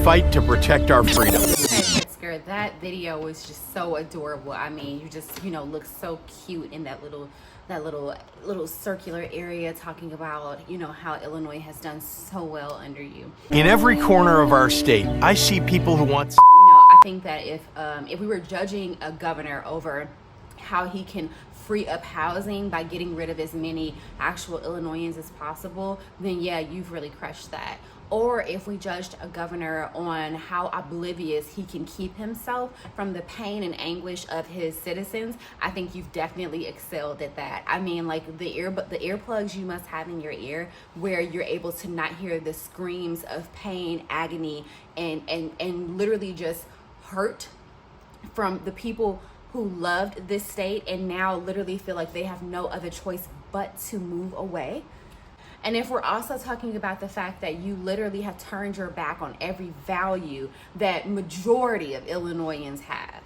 fight to protect our freedom. Hey, Pritzker, that video was just so adorable. I mean, you just, look so cute in that little circular area talking about, how Illinois has done so well under you. In every corner of our state, I see people who want... I think that if we were judging a governor over how he can free up housing by getting rid of as many actual Illinoisans as possible, then yeah, you've really crushed that. Or if we judged a governor on how oblivious he can keep himself from the pain and anguish of his citizens, I think you've definitely excelled at that. I mean, like the earplugs you must have in your ear where you're able to not hear the screams of pain, agony, and literally just hurt from the people who loved this state and now literally feel like they have no other choice but to move away. And if we're also talking about the fact that you literally have turned your back on every value that majority of Illinoisans have,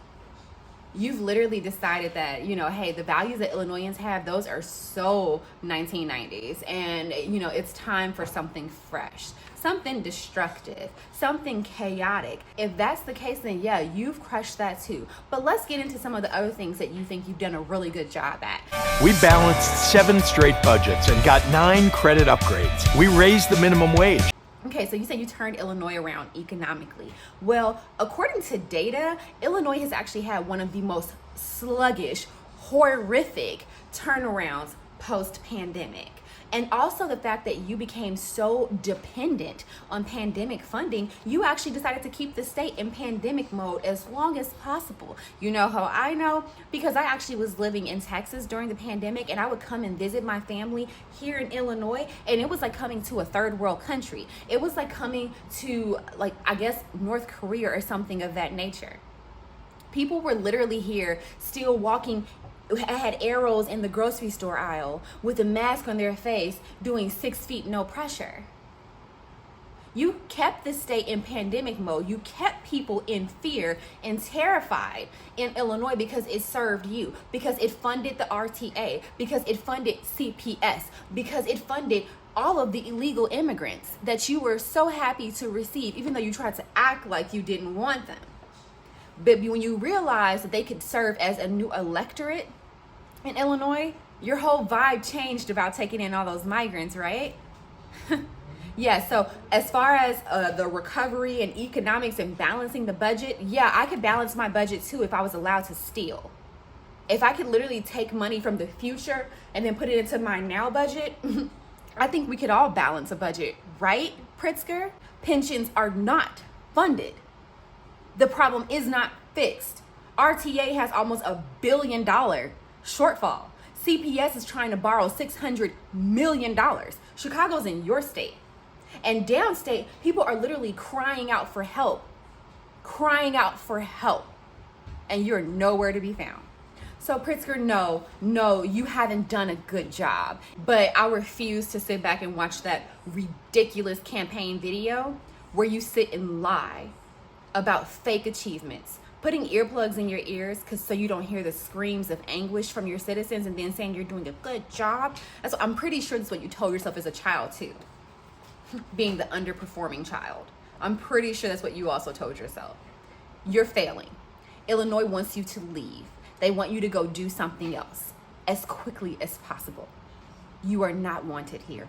you've literally decided that, hey, the values that Illinoisans have, those are so 1990s. And, it's time for something fresh, something destructive, something chaotic. If that's the case, then yeah, you've crushed that too. But let's get into some of the other things that you think you've done a really good job at. We balanced 7 straight budgets and got 9 credit upgrades. We raised the minimum wage. Okay, so you said you turned Illinois around economically. Well, according to data, Illinois has actually had one of the most sluggish, horrific turnarounds post-pandemic. And also the fact that you became so dependent on pandemic funding, you actually decided to keep the state in pandemic mode as long as possible. You know how I know? Because I actually was living in Texas during the pandemic, and I would come and visit my family here in Illinois, and it was like coming to a third world country. It was like coming to, North Korea or something of that nature. People were literally here still walking, had arrows in the grocery store aisle with a mask on their face doing 6 feet no pressure. You kept the state in pandemic mode. You kept people in fear and terrified in Illinois because it served you, because it funded the RTA, because it funded CPS, because it funded all of the illegal immigrants that you were so happy to receive, even though you tried to act like you didn't want them. But when you realized that they could serve as a new electorate in Illinois, your whole vibe changed about taking in all those migrants, right? Yeah, so as far as the recovery and economics and balancing the budget, yeah, I could balance my budget too if I was allowed to steal. If I could literally take money from the future and then put it into my now budget, I think we could all balance a budget, right, Pritzker? Pensions are not funded. The problem is not fixed. RTA has almost $1 billion shortfall. CPS is trying to borrow $600 million. Chicago's in your state. And downstate, people are literally crying out for help. And you're nowhere to be found. So Pritzker, no, you haven't done a good job. But I refuse to sit back and watch that ridiculous campaign video where you sit and lie about fake achievements, putting earplugs in your ears so you don't hear the screams of anguish from your citizens, and then saying you're doing a good job. I'm pretty sure that's what you told yourself as a child too, being the underperforming child. I'm pretty sure that's what you also told yourself. You're failing. Illinois wants you to leave. They want you to go do something else as quickly as possible. You are not wanted here.